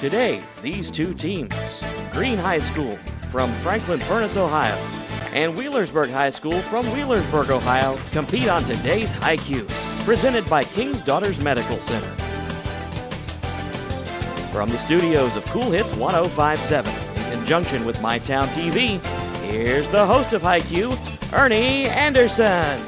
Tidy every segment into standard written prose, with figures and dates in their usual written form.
Today, these two teams, Green High School from Franklin Furnace, Ohio, and Wheelersburg High School from Wheelersburg, Ohio, compete on today's HiQ, presented by King's Daughters Medical Center. From the studios of Cool Hits 1057, in conjunction with MyTown TV, here's the host of HiQ, Ernie Anderson.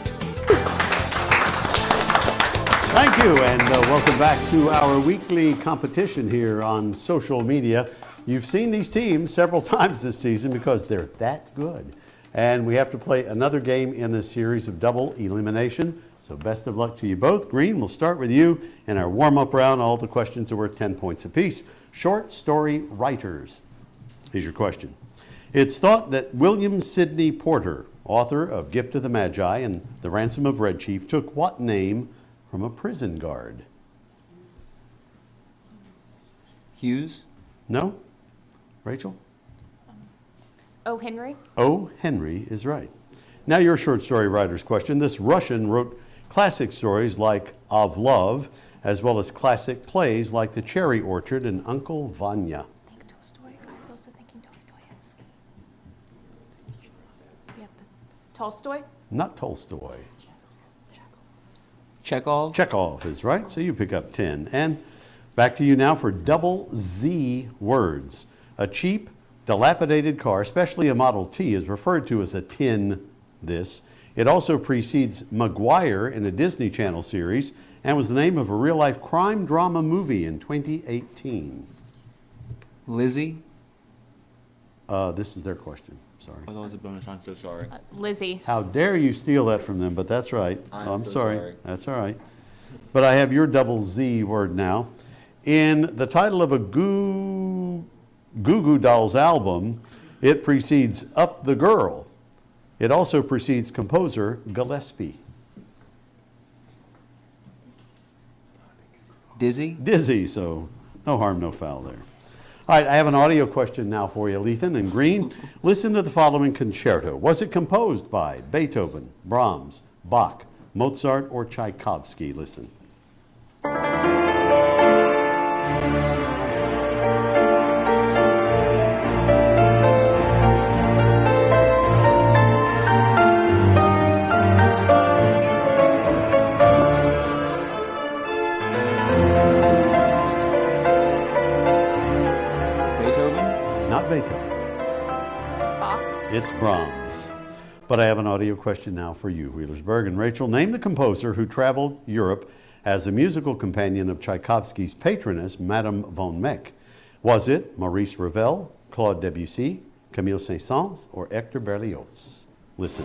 Thank you, and welcome back to our weekly competition here on social media. You've seen these teams several times this season because they're that good. And we have to play another game in this series of double elimination. So best of luck to you both. Green, we'll start with you in our warm-up round. All the questions are worth 10 points apiece. Short story writers is your question. It's thought that William Sidney Porter, author of Gift of the Magi and The Ransom of Red Chief, took what name from a prison guard? Hughes? No? Rachel? O. Henry? O. Henry is right. Now your short story writer's question. This Russian wrote classic stories like Of Love, as well as classic plays like The Cherry Orchard and Uncle Vanya. I think Tolstoy. I was also thinking Dostoevsky. Yeah, Tolstoy? Not Tolstoy. Chekhov? Chekhov is right, so you pick up 10. And back to you now for double Z words. A cheap, dilapidated car, especially a Model T, is referred to as a tin this. It also precedes Maguire in a Disney Channel series and was the name of a real-life crime drama movie in 2018. Lizzie? This is their question. Sorry. Oh, that was a bonus. I'm so sorry. Lizzie. How dare you steal that from them, but that's right. I'm so sorry. sorry. That's all right. But I have your double Z word now. In the title of a Goo Goo Dolls album, it precedes Up the Girl. It also precedes composer Gillespie. Dizzy? Dizzy, so no harm, no foul there. All right, I have an audio question now for you, Lethan and Green. Listen to the following concerto. Was it composed by Beethoven, Brahms, Bach, Mozart, or Tchaikovsky? Listen. Not Beethoven. Bach. It's Brahms. But I have an audio question now for you, Wheelersburg and Rachel. Name the composer who traveled Europe as the musical companion of Tchaikovsky's patroness, Madame von Meck. Was it Maurice Ravel, Claude Debussy, Camille Saint-Saëns, or Hector Berlioz? Listen.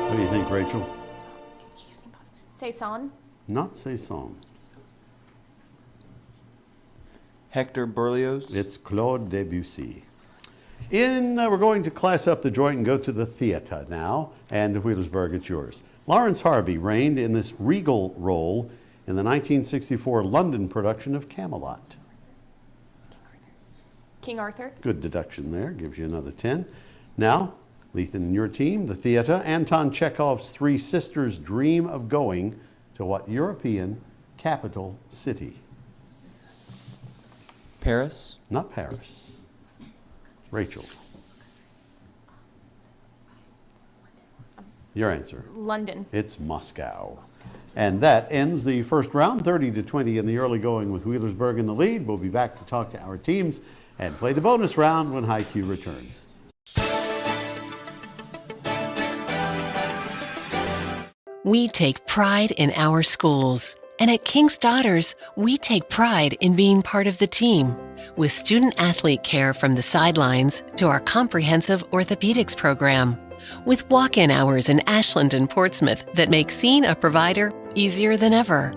What do you think, Rachel? Saison. Not Saint-Saëns. Hector Berlioz? It's Claude Debussy. We're going to class up the joint and go to the theater now. And Wheelersburg, it's yours. Lawrence Harvey reigned in this regal role in the 1964 London production of Camelot. King Arthur. Good deduction there. Gives you another 10. Now, Lethan and your team, the theater. Anton Chekhov's Three Sisters dream of going to what European capital city? Paris? Not Paris. Rachel. Your answer. London. It's Moscow. And that ends the first round, 30-20 in the early going with Wheelersburg in the lead. We'll be back to talk to our teams and play the bonus round when HiQ returns. We take pride in our schools. And at King's Daughters, we take pride in being part of the team. With student-athlete care from the sidelines to our comprehensive orthopedics program. With walk-in hours in Ashland and Portsmouth that make seeing a provider easier than ever.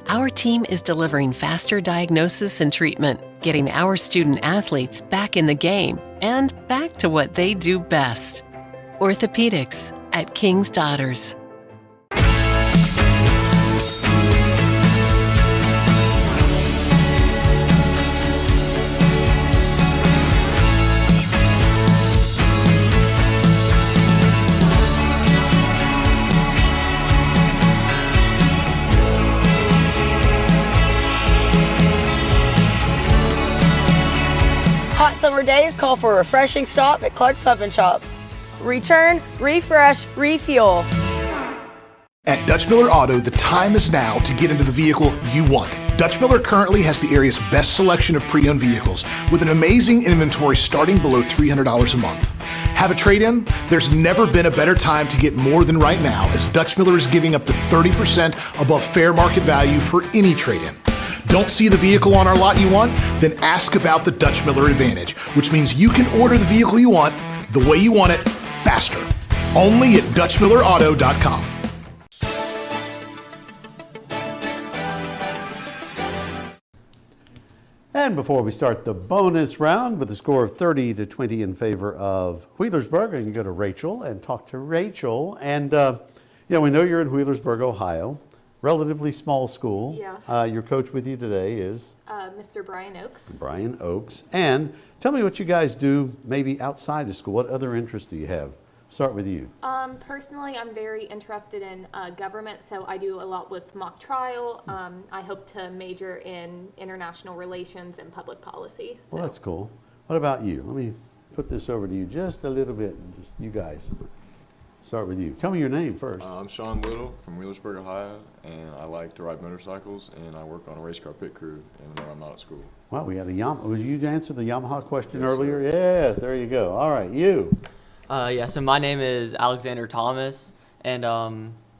Our team is delivering faster diagnosis and treatment, getting our student-athletes back in the game and back to what they do best. Orthopedics at King's Daughters. Hot summer days call for a refreshing stop at Clark's Pub and Shop. Return, refresh, refuel. At Dutch Miller Auto, the time is now to get into the vehicle you want. Dutch Miller currently has the area's best selection of pre-owned vehicles with an amazing inventory starting below $300 a month. Have a trade-in? There's never been a better time to get more than right now, as Dutch Miller is giving up to 30% above fair market value for any trade-in. Don't see the vehicle on our lot you want? Then ask about the Dutch Miller Advantage, which means you can order the vehicle you want, the way you want it, faster. Only at DutchMillerAuto.com. And before we start the bonus round with a score of 30-20 in favor of Wheelersburg, I can go to Rachel and talk to Rachel. And, we know you're in Wheelersburg, Ohio, relatively small school. Yeah. Your coach with you today is? Mr. Brian Oakes. Brian Oakes. And tell me what you guys do maybe outside of school. What other interests do you have? Start with you. Personally, I'm very interested in government, so I do a lot with mock trial. I hope to major in international relations and public policy. So. Well, that's cool. What about you? Let me put this over to you just a little bit. Just you guys. Start with you. Tell me your name first. I'm Sean Little from Wheelersburg, Ohio, and I like to ride motorcycles, and I work on a race car pit crew, and when I'm not at school. Wow, we had a Yamaha. Would you answer the Yamaha question Yes, earlier? sir. Yes, there you go. All right, you. So my name is Alexander Thomas, and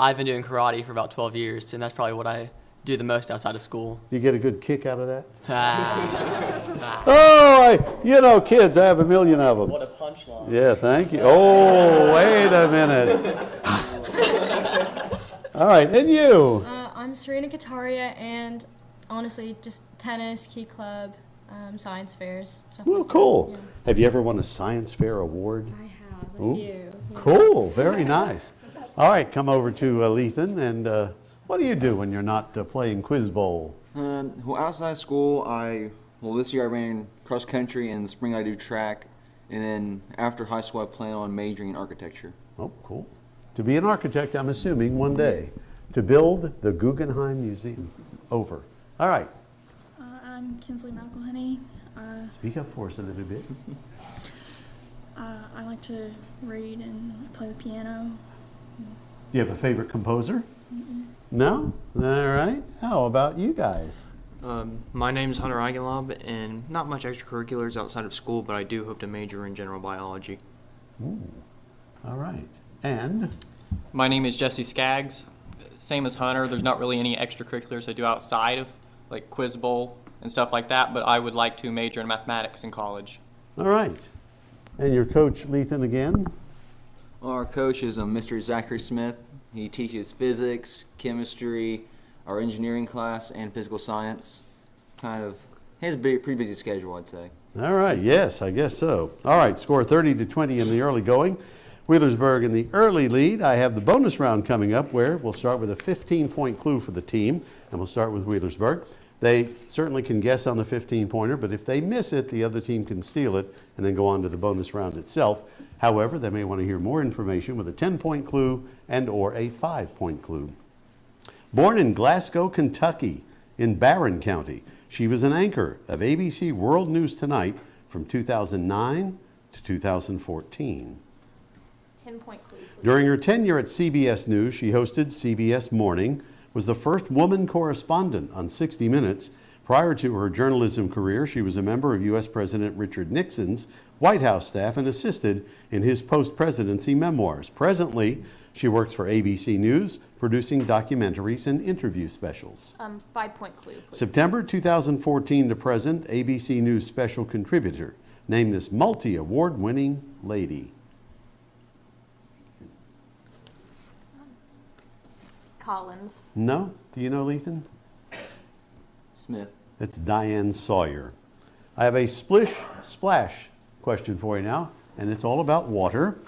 I've been doing karate for about 12 years, and that's probably what I do the most outside of school. Do you get a good kick out of that? Oh, kids, I have a million of them. What a punchline. Yeah, thank you. Oh, wait a minute. All right, and you. I'm Serena Kataria, and honestly, just tennis, key club, science fairs. Well, cool. Yeah. Have you ever won a science fair award? I have, a few. Cool, very nice. All right, come over to Lethan, and what do you do when you're not playing Quiz Bowl? Well, outside school, this year I ran cross country, and in the spring I do track, and then after high school I plan on majoring in architecture. Oh, cool. To be an architect, I'm assuming one day, to build the Guggenheim Museum. Over. All right. I'm Kinsley McElhenney. Speak up for us a little bit. I like to read and play the piano. Do you have a favorite composer? Mm-mm. No? All right. How about you guys? My name is Hunter Eigenlob, and not much extracurriculars outside of school, but I do hope to major in general biology. Ooh. All right. And? My name is Jesse Skaggs. Same as Hunter, there's not really any extracurriculars I do outside of like Quiz Bowl and stuff like that, but I would like to major in mathematics in college. All right. And your coach, Lethan, again? Our coach is Mr. Zachary Smith. He teaches physics, chemistry, our engineering class, and physical science. He has a pretty busy schedule, I'd say. All right, yes, I guess so. All right, score 30-20 in the early going. Wheelersburg in the early lead. I have the bonus round coming up where we'll start with a 15-point clue for the team, and we'll start with Wheelersburg. They certainly can guess on the 15-pointer, but if they miss it, the other team can steal it and then go on to the bonus round itself. However, they may want to hear more information with a 10-point clue and or a 5-point clue. Born in Glasgow, Kentucky, in Barron County, she was an anchor of ABC World News Tonight from 2009 to 2014. 10-point clue, please. During her tenure at CBS News, she hosted CBS Morning, was the first woman correspondent on 60 Minutes. Prior to her journalism career, she was a member of U.S. President Richard Nixon's White House staff and assisted in his post-presidency memoirs. Presently, she works for ABC News, producing documentaries and interview specials. 5-point clue, please. September 2014 to present, ABC News special contributor. Name this multi-award-winning lady. Collins. No? Do you know, Lethan? Smith. It's Diane Sawyer. I have a splash question for you now, and it's all about water.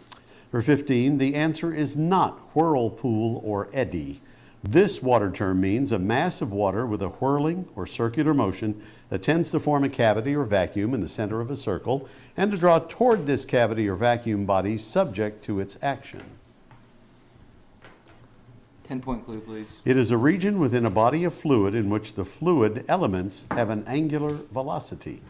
For 15, the answer is not whirlpool or eddy. This water term means a mass of water with a whirling or circular motion that tends to form a cavity or vacuum in the center of a circle and to draw toward this cavity or vacuum body subject to its action. 10-point clue, please. It is a region within a body of fluid in which the fluid elements have an angular velocity.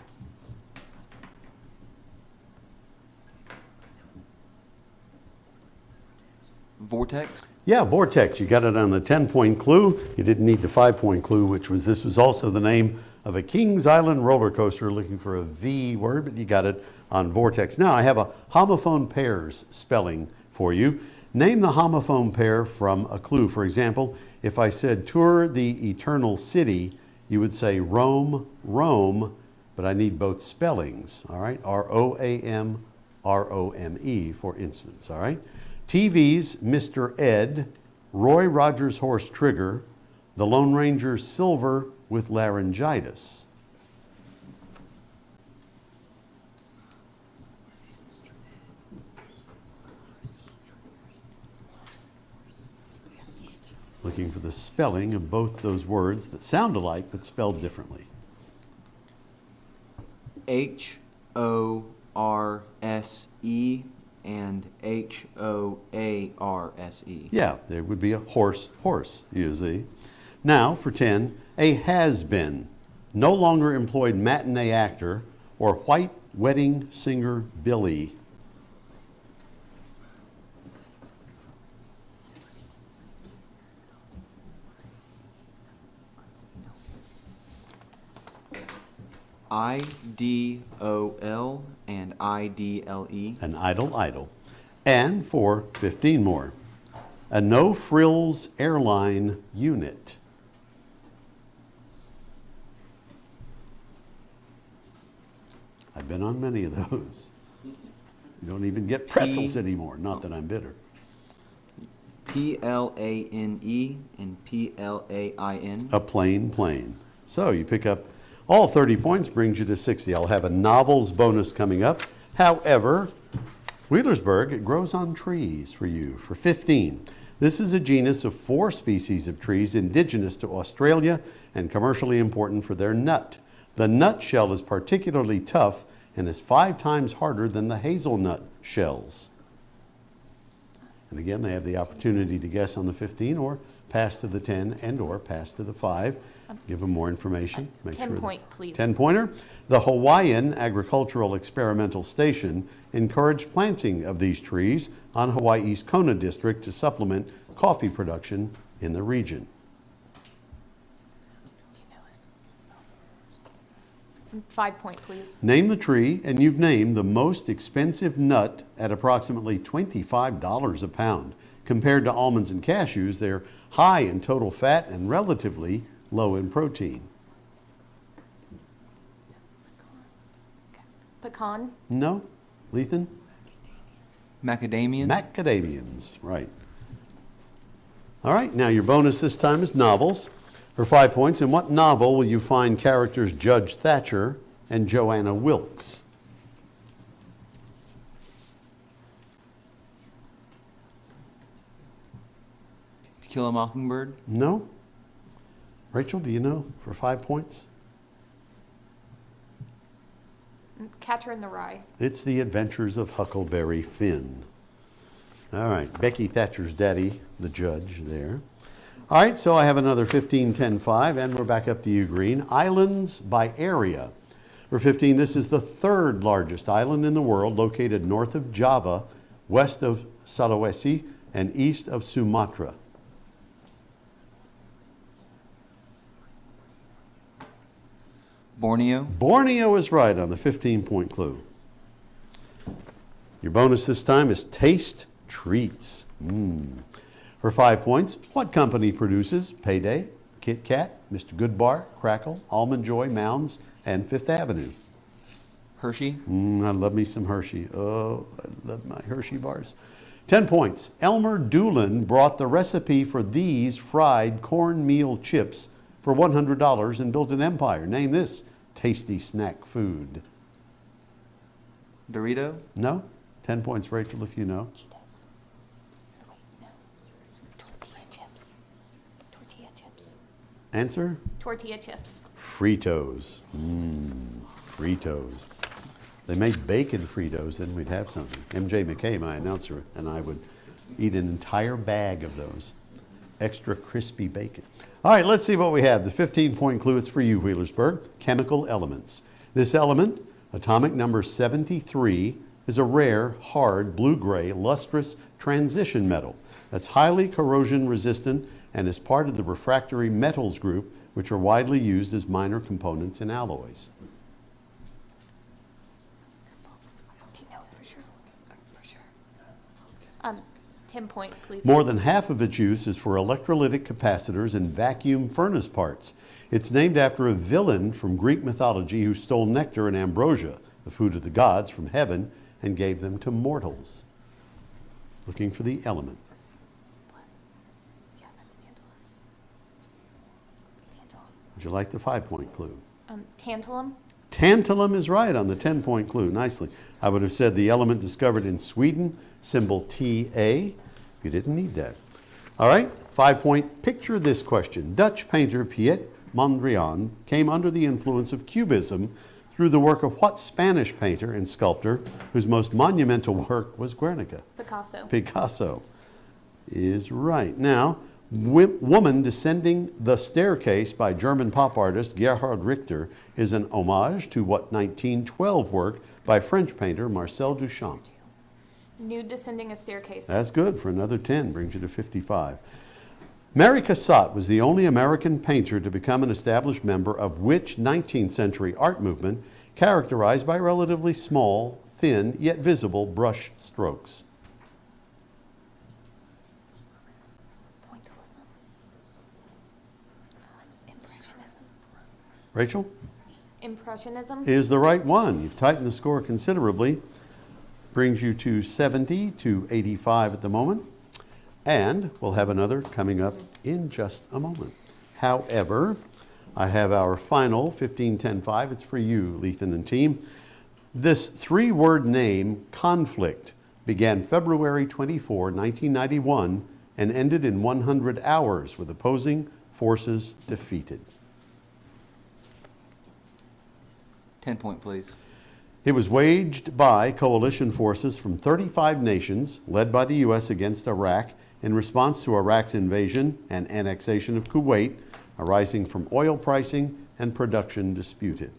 Vortex. Yeah, Vortex. You got it on the 10-point clue. You didn't need the 5-point clue, which was this was also the name of a Kings Island roller coaster, looking for a V word, but you got it on Vortex. Now I have a homophone pairs spelling for you. Name the homophone pair from a clue. For example, if I said tour the eternal city, you would say Rome, Rome, but I need both spellings, all right? R-O-A-M, R-O-M-E, for instance, all right? TV's Mr. Ed, Roy Rogers' horse Trigger, the Lone Ranger Silver with laryngitis. Looking for the spelling of both those words that sound alike but spelled differently. H-O-R-S-E and H-O-A-R-S-E. Yeah, there would be a horse, usually. Now, for 10, a has-been, no longer employed matinee actor or white wedding singer Billy. I-D-O-L and I-D-L-E. An idle. And for 15 more, a no-frills airline unit. I've been on many of those. You don't even get pretzels anymore, not that I'm bitter. P-L-A-N-E and P-L-A-I-N. A plane. So you pick up all 30 points, brings you to 60. I'll have a novels bonus coming up. However, Wheelersburg, it grows on trees for you for 15. This is a genus of 4 species of trees indigenous to Australia and commercially important for their nut. The nut shell is particularly tough and is 5 times harder than the hazelnut shells. And again, they have the opportunity to guess on the 15 or pass to the 10 and or pass to the 5. Give them more information. 10-point, please. 10-pointer. The Hawaiian Agricultural Experimental Station encouraged planting of these trees on Hawaii's Kona district to supplement coffee production in the region. 5-point, please. Name the tree, and you've named the most expensive nut at approximately $25 a pound. Compared to almonds and cashews, they're high in total fat and relatively low in protein. Pecan? No? Lethan? Macadamian. Macadamians, right. All right, now your bonus this time is novels for 5 points. In what novel will you find characters Judge Thatcher and Joanna Wilkes? To Kill a Mockingbird. No? Rachel, do you know for 5 points? Catcher in the Rye. It's The Adventures of Huckleberry Finn. All right, Becky Thatcher's daddy, the judge there. All right, so I have another 15, 10, 5, and we're back up to you, Green. Islands by area. For 15, this is the 3rd largest island in the world, located north of Java, west of Sulawesi, and east of Sumatra. Borneo. Borneo is right on the 15-point clue. Your bonus this time is Taste Treats. For 5 points, what company produces Payday, Kit Kat, Mr. Goodbar, Crackle, Almond Joy, Mounds, and Fifth Avenue? Hershey. I love me some Hershey. Oh, I love my Hershey bars. 10 points. Elmer Doolin brought the recipe for these fried cornmeal chips for $100 and built an empire. Name this tasty snack food. Dorito. No? 10 points, Rachel, if you know. Tortilla chips. Answer? Tortilla chips. Fritos. Fritos. They made bacon Fritos, then we'd have something. MJ McKay, my announcer, and I would eat an entire bag of those. Extra crispy bacon. All right, let's see what we have. The 15-point clue is for you, Wheelersburg. Chemical elements. This element, atomic number 73, is a rare, hard, blue-gray, lustrous transition metal. that's highly corrosion resistant and is part of the refractory metals group, which are widely used as minor components in alloys? Do you know it for sure? For sure. 10 point, please. More than half of its use is for electrolytic capacitors and vacuum furnace parts. It's named after a villain from Greek mythology who stole nectar and ambrosia, the food of the gods, from heaven and gave them to mortals. Looking for the element. Would you like the 5-point clue? Tantalum. Tantalum is right on the 10-point clue. Nicely. I would have said the element discovered in Sweden, symbol Ta. You didn't need that. All right, 5-point. Picture this question. Dutch painter Piet Mondrian came under the influence of Cubism through the work of what Spanish painter and sculptor whose most monumental work was Guernica? Picasso. Picasso is right. Now, Woman Descending the Staircase by German pop artist Gerhard Richter is an homage to what 1912 work by French painter Marcel Duchamp? Nude Descending a Staircase. That's good for another 10, brings you to 55. Mary Cassatt was the only American painter to become an established member of which 19th century art movement characterized by relatively small, thin, yet visible brush strokes? Rachel? Impressionism. Is the right one. You've tightened the score considerably. Brings you to 70 to 85 at the moment. And we'll have another coming up in just a moment. However, I have our final 15-10-5. It's for you, Lethan and team. This 3-word name, conflict, began February 24, 1991, and ended in 100 hours with opposing forces defeated. 10-point, please. It was waged by coalition forces from 35 nations, led by the U.S. against Iraq, in response to Iraq's invasion and annexation of Kuwait, arising from oil pricing and production disputed.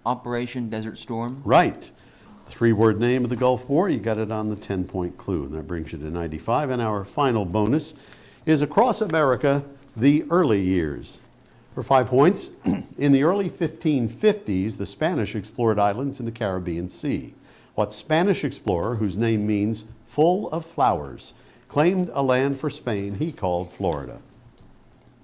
Operation Desert Storm. Right. 3-word name of the Gulf War. You got it on the 10-point clue, and that brings you to 95. And our final bonus is Across America, the Early Years. For 5 points, in the early 1550s, the Spanish explored islands in the Caribbean Sea. What Spanish explorer, whose name means full of flowers, claimed a land for Spain he called Florida?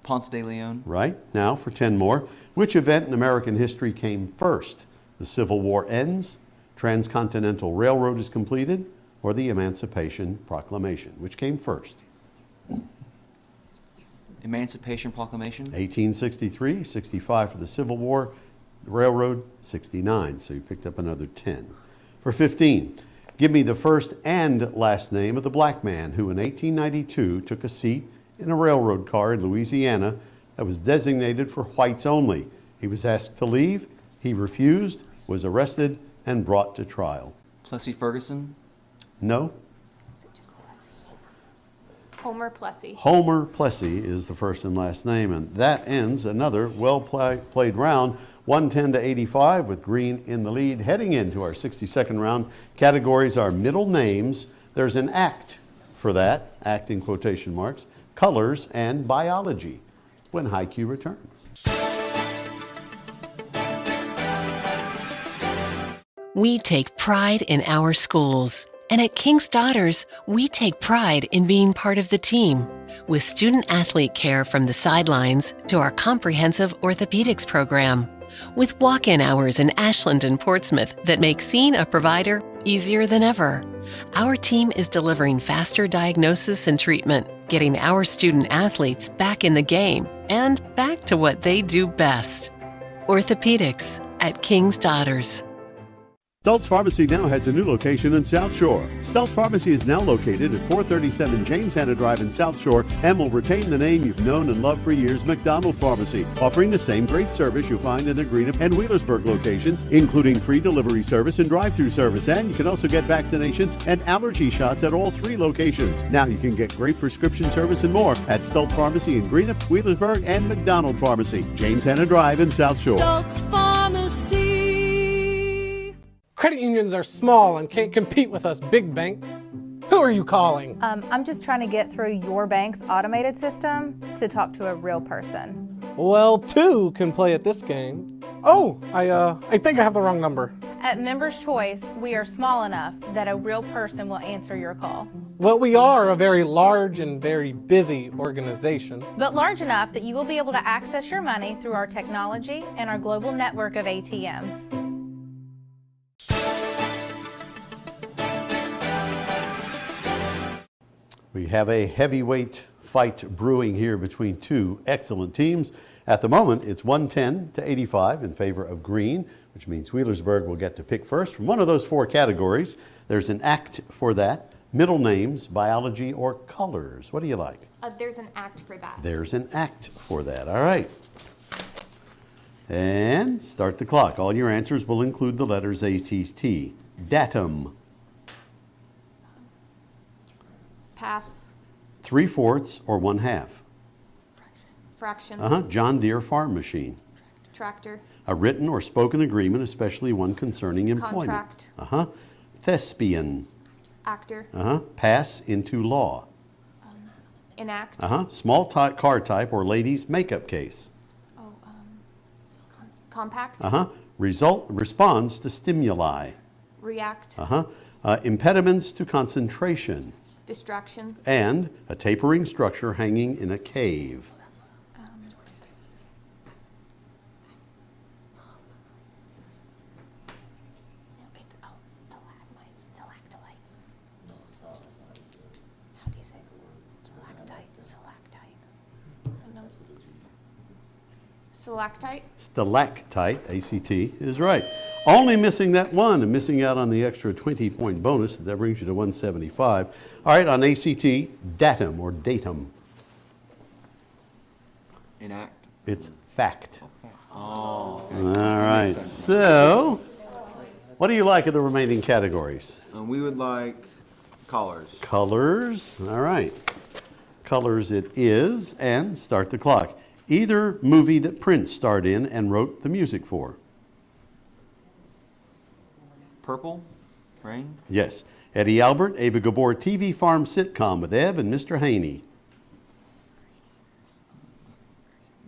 Ponce de Leon. Right. Now for 10 more. Which event in American history came first? The Civil War ends, Transcontinental Railroad is completed, or the Emancipation Proclamation? Which came first? Emancipation Proclamation. 1863, 65 for the Civil War, the Railroad, 69. So you picked up another 10. For 15, give me the first and last name of the black man who in 1892 took a seat in a railroad car in Louisiana that was designated for whites only. He was asked to leave, he refused, was arrested, and brought to trial. Plessy Ferguson. No. Homer Plessy. Homer Plessy is the first and last name, and that ends another well-played round, 110 to 85 with Green in the lead. Heading into our 62nd round, categories are middle names. There's an act for that, act in quotation marks, colors, and biology when HiQ returns. We take pride in our schools. And at King's Daughters, we take pride in being part of the team, with student-athlete care from the sidelines to our comprehensive orthopedics program, with walk-in hours in Ashland and Portsmouth that make seeing a provider easier than ever. Our team is delivering faster diagnosis and treatment, getting our student-athletes back in the game and back to what they do best. Orthopedics at King's Daughters. Stultz Pharmacy now has a new location in South Shore. Stultz Pharmacy is now located at 437 James Hanna Drive in South Shore and will retain the name you've known and loved for years, McDonald Pharmacy, offering the same great service you'll find in the Greenup and Wheelersburg locations, including free delivery service and drive-through service. And you can also get vaccinations and allergy shots at all 3 locations. Now you can get great prescription service and more at Stultz Pharmacy in Greenup, Wheelersburg, and McDonald Pharmacy, James Hanna Drive in South Shore. Stultz Pharmacy. Credit unions are small and can't compete with us big banks. Who are you calling? I'm just trying to get through your bank's automated system to talk to a real person. Well, two can play at this game. Oh, I think I have the wrong number. At Members Choice, we are small enough that a real person will answer your call. Well, we are a very large and very busy organization. But large enough that you will be able to access your money through our technology and our global network of ATMs. We have a heavyweight fight brewing here between two excellent teams. At the moment, it's 110 to 85 in favor of green, which means Wheelersburg will get to pick first from one of those four categories. There's an act for that: middle names, biology, or colors. What do you like? There's an act for that. There's an act for that. All right. And start the clock. All your answers will include the letters ACT. Datum. Pass. 3/4 or 1/2. Fraction. John Deere farm machine. Tractor. A written or spoken agreement, especially one concerning employment. Contract. Thespian. Actor. Pass into law. Enact. Small car type or ladies' makeup case. Compact. Responds to stimuli. React. Impediments to concentration. Distraction. And a tapering structure hanging in a cave. Stalactite. Stalactite, ACT, is right. Only missing that one and missing out on the extra 20-point bonus. That brings you to 175. All right, on ACT, datum or datum. Enact. It's fact. Oh. All right, so what do you like of the remaining categories? We would like colors. Colors, all right. Colors it is, and start the clock. Either movie that Prince starred in and wrote the music for. Purple Rain. Yes. Eddie Albert, Ava Gabor TV farm sitcom with Eb and Mr. Haney.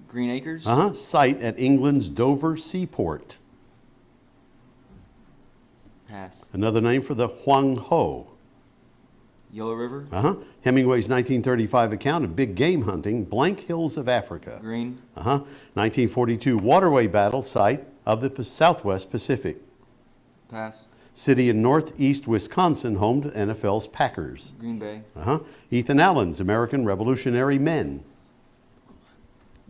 Green Acres. Site at England's Dover seaport. Pass. Another name for the Huang Ho. Yellow River. Hemingway's 1935 account of big game hunting, Blank Hills of Africa. Green. 1942 waterway battle site of the Southwest Pacific. Pass. City in northeast Wisconsin, home to NFL's Packers. Green Bay. Ethan Allen's American Revolutionary Men.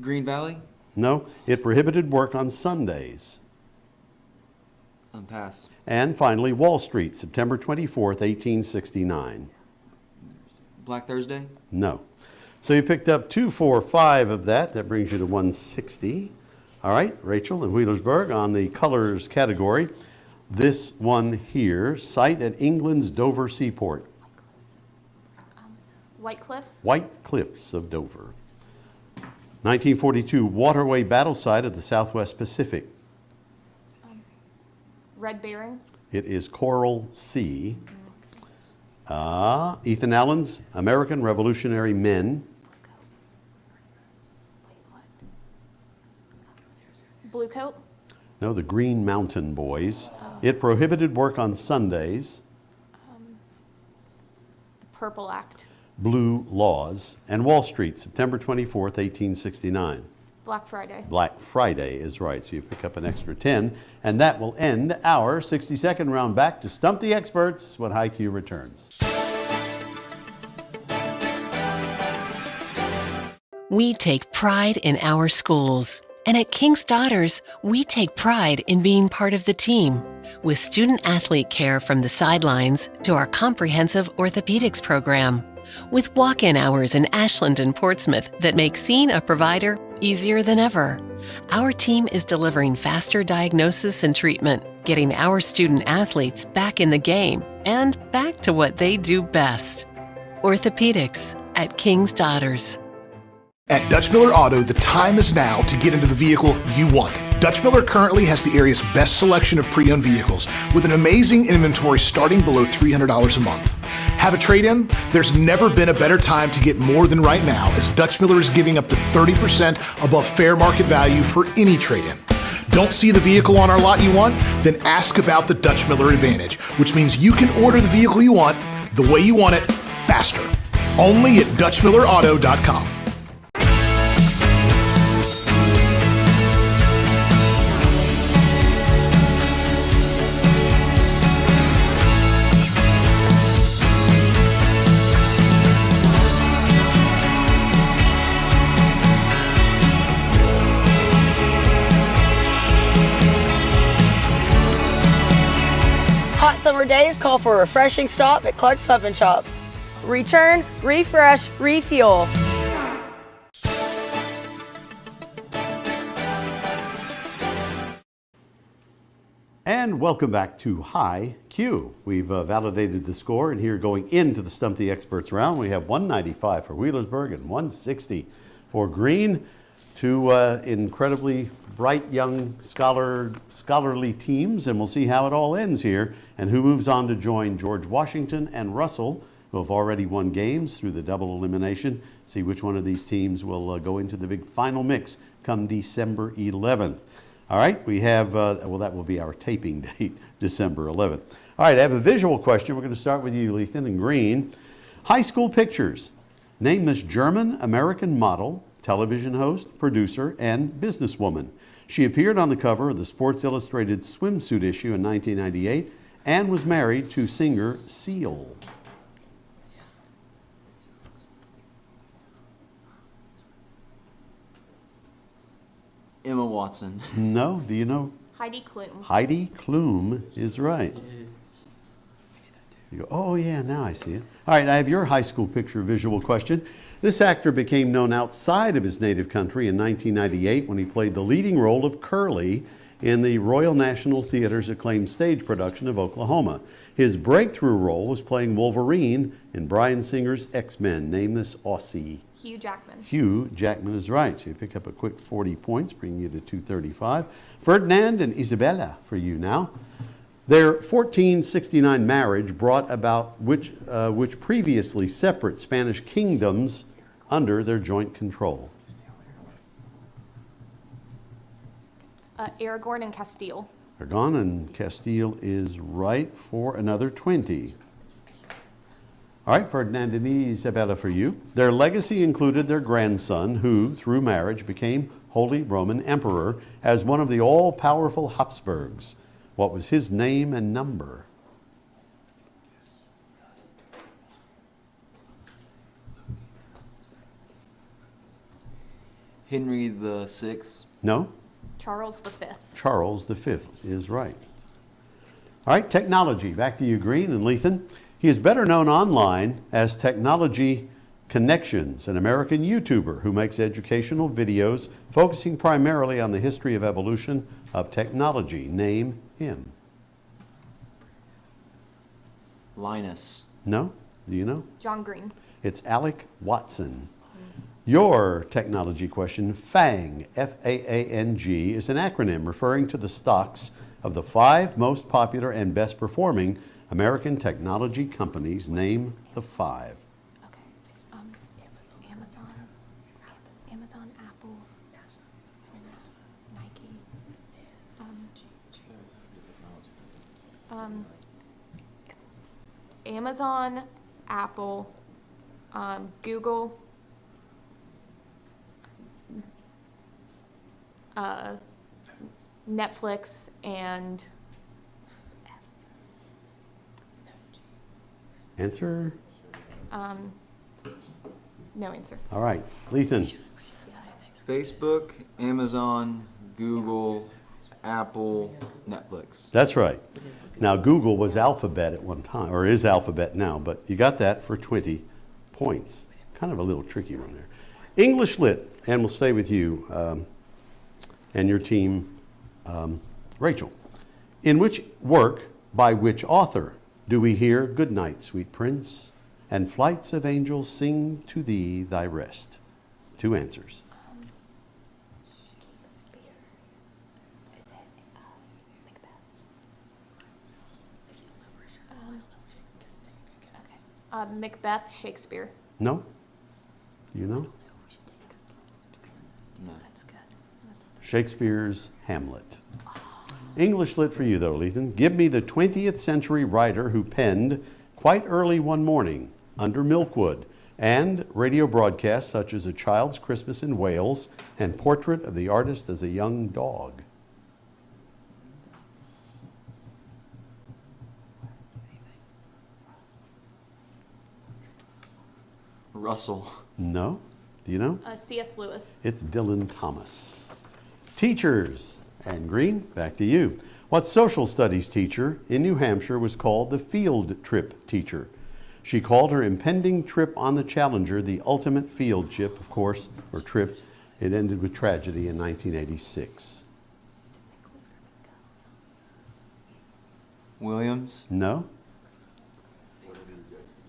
Green Valley. No, it prohibited work on Sundays. Pass. And finally, Wall Street, September 24th, 1869. Black Thursday. No. So you picked up 2, 4, 5 of that. That brings you to 160. All right, Rachel and Wheelersburg on the colors category. This one here, site at England's Dover seaport. White Cliff. White Cliffs of Dover. 1942 waterway battle site of the Southwest Pacific. Red Baron. It is Coral Sea. Ethan Allen's American Revolutionary Men. Blue Coat. No, the Green Mountain Boys. It prohibited work on Sundays. The Purple Act. Blue Laws. And Wall Street, September 24th, 1869. Black Friday. Black Friday is right, so you pick up an extra 10. And that will end our 60-second round back to Stump the Experts when HiQ returns. We take pride in our schools. And at King's Daughters, we take pride in being part of the team. With student-athlete care from the sidelines to our comprehensive orthopedics program. With walk-in hours in Ashland and Portsmouth that make seeing a provider easier than ever. Our team is delivering faster diagnosis and treatment, getting our student-athletes back in the game and back to what they do best. Orthopedics at King's Daughters. At Dutch Miller Auto, the time is now to get into the vehicle you want. Dutch Miller currently has the area's best selection of pre-owned vehicles with an amazing inventory starting below $300 a month. Have a trade-in? There's never been a better time to get more than right now, as Dutch Miller is giving up to 30% above fair market value for any trade-in. Don't see the vehicle on our lot you want? Then ask about the Dutch Miller Advantage, which means you can order the vehicle you want, the way you want it, faster. Only at DutchMillerAuto.com. Hot summer days call for a refreshing stop at Clark's Pub and Shop. Return, refresh, refuel. And welcome back to High Q. We've validated the score, and here going into the Stump the Experts round, we have 195 for Wheelersburg and 160 for Green. Two incredibly bright young scholarly teams, and we'll see how it all ends here and who moves on to join George Washington and Russell, who have already won games through the double elimination. See which one of these teams will go into the big final mix come December 11th. All right, we have, well, that will be our taping date, December 11th. All right, I have a visual question. We're going to start with you, Lethan, in green. High school pictures. Name this German-American model, television host, producer, and businesswoman. She appeared on the cover of the Sports Illustrated swimsuit issue in 1998 and was married to singer Seal. Emma Watson. No, do you know? Heidi Klum. Heidi Klum is right. You go, oh yeah, now I see it. All right, I have your high school picture visual question. This actor became known outside of his native country in 1998 when he played the leading role of Curly in the Royal National Theatre's acclaimed stage production of Oklahoma. His breakthrough role was playing Wolverine in Bryan Singer's X-Men. Name this Aussie. Hugh Jackman. Hugh Jackman is right. So you pick up a quick 40 points, bringing you to 235. Ferdinand and Isabella for you now. Their 1469 marriage brought about which previously separate Spanish kingdoms under their joint control? Aragorn and Castile. Aragon and Castile is right for another 20. All right, Ferdinand and Isabella for you. Their legacy included their grandson, who, through marriage, became Holy Roman Emperor as one of the all-powerful Habsburgs. What was his name and number? Henry VI. No? Charles V. Charles V is right. All right, technology. Back to you, Green and Lethan. He is better known online as Technology Connections, an American YouTuber who makes educational videos focusing primarily on the history of evolution of technology. Name him. Linus. No? Do you know? John Green. It's Alec Watson. Your technology question, FAANG, F-A-A-N-G, is an acronym referring to the stocks of the 5 most popular and best performing American technology companies. Name the 5. Amazon, Apple, Nike, Amazon, Apple, Google, Netflix, and Answer? No answer. All right, Lethan. Facebook, Amazon, Google, Apple, Netflix. That's right. Now, Google was Alphabet at one time, or is Alphabet now, but you got that for 20 points. Kind of a little tricky one there. English Lit, and we'll stay with you and your team, Rachel. In which work, by which author, do we hear "Good night, sweet prince, and flights of angels sing to thee thy rest"? 2 answers. Macbeth, Shakespeare. No? You know? No. That's good. Shakespeare's Hamlet. English lit for you, though, Lethan. Give me the 20th century writer who penned Quite Early One Morning, Under Milkwood, and radio broadcasts such as A Child's Christmas in Wales and Portrait of the Artist as a Young Dog. Russell. No? Do you know? C.S. Lewis. It's Dylan Thomas. Teachers. And Green, back to you. What social studies teacher in New Hampshire was called the field trip teacher? She called her impending trip on the Challenger the ultimate field trip, of course, or trip. It ended with tragedy in 1986. Williams. No?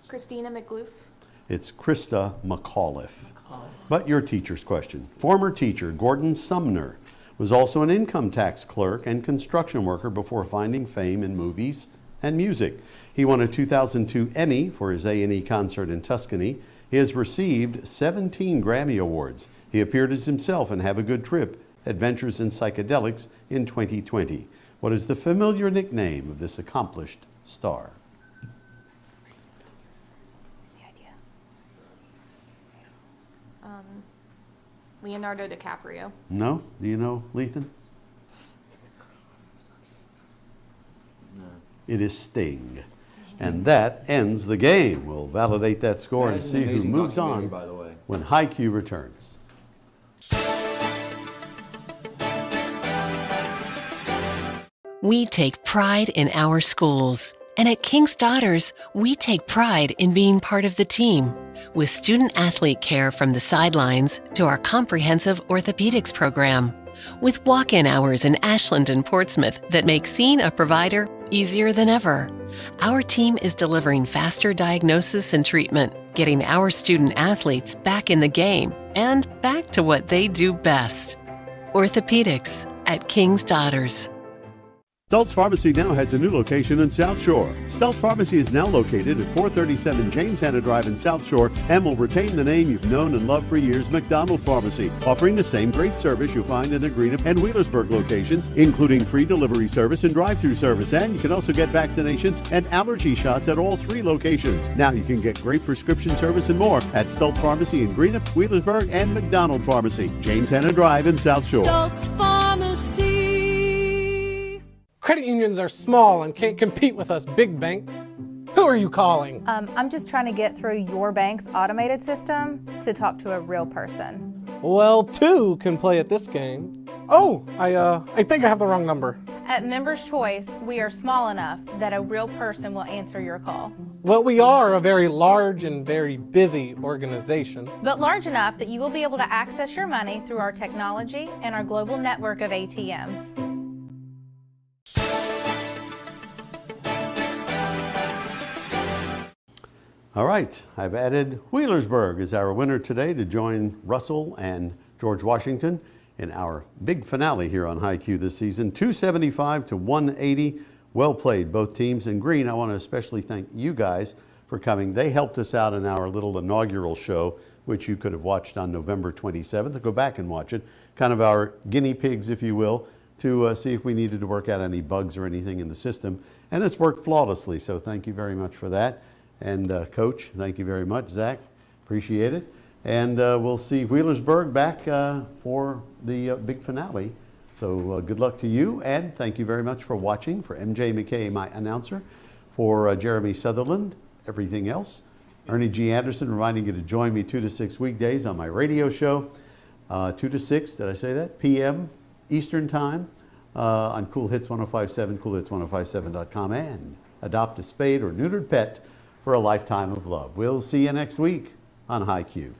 Christina McLoof. It's Krista McAuliffe. But your teacher's question. Former teacher Gordon Sumner was also an income tax clerk and construction worker before finding fame in movies and music. He won a 2002 Emmy for his A&E concert in Tuscany. He has received 17 Grammy Awards. He appeared as himself in Have a Good Trip, Adventures in Psychedelics in 2020. What is the familiar nickname of this accomplished star? Leonardo DiCaprio. No? Do you know, Lethan? No. It is Sting. And that ends the game. We'll validate that score and That's an see who amazing moves documentary, on by the way. when Haiku returns. We take pride in our schools. And at King's Daughters, we take pride in being part of the team. With student-athlete care from the sidelines to our comprehensive orthopedics program. With walk-in hours in Ashland and Portsmouth that make seeing a provider easier than ever. Our team is delivering faster diagnosis and treatment, getting our student-athletes back in the game and back to what they do best. Orthopedics at King's Daughters. Stultz Pharmacy now has a new location in South Shore. Stultz Pharmacy is now located at 437 James Hanna Drive in South Shore and will retain the name you've known and loved for years, McDonald Pharmacy, offering the same great service you'll find in the Greenup and Wheelersburg locations, including free delivery service and drive-through service. And you can also get vaccinations and allergy shots at all 3 locations. Now you can get great prescription service and more at Stultz Pharmacy in Greenup, Wheelersburg, and McDonald Pharmacy, James Hanna Drive in South Shore. Stultz Pharmacy. Credit unions are small and can't compete with us big banks. Who are you calling? I'm just trying to get through your bank's automated system to talk to a real person. Well, 2 can play at this game. Oh, I think I have the wrong number. At Members Choice, we are small enough that a real person will answer your call. Well, we are a very large and very busy organization. But large enough that you will be able to access your money through our technology and our global network of ATMs. All right, I've added Wheelersburg as our winner today to join Russell and George Washington in our big finale here on Haiku this season. 275 to 180. Well played, both teams. And Green, I want to especially thank you guys for coming. They helped us out in our little inaugural show, which you could have watched on November 27th. Go back and watch it. Kind of our guinea pigs, if you will, to see if we needed to work out any bugs or anything in the system. And it's worked flawlessly, so thank you very much for that. And Coach, thank you very much. Zach, appreciate it. And we'll see Wheelersburg back for the big finale. So good luck to you, and thank you very much for watching. For MJ McKay, my announcer, for Jeremy Sutherland, everything else. Ernie G. Anderson reminding you to join me 2 to 6 weekdays on my radio show, 2 to 6, did I say that? p.m. Eastern Time on Cool Hits 105.7, coolhits1057.com, and adopt a spayed or neutered pet for a lifetime of love. We'll see you next week on Haiku.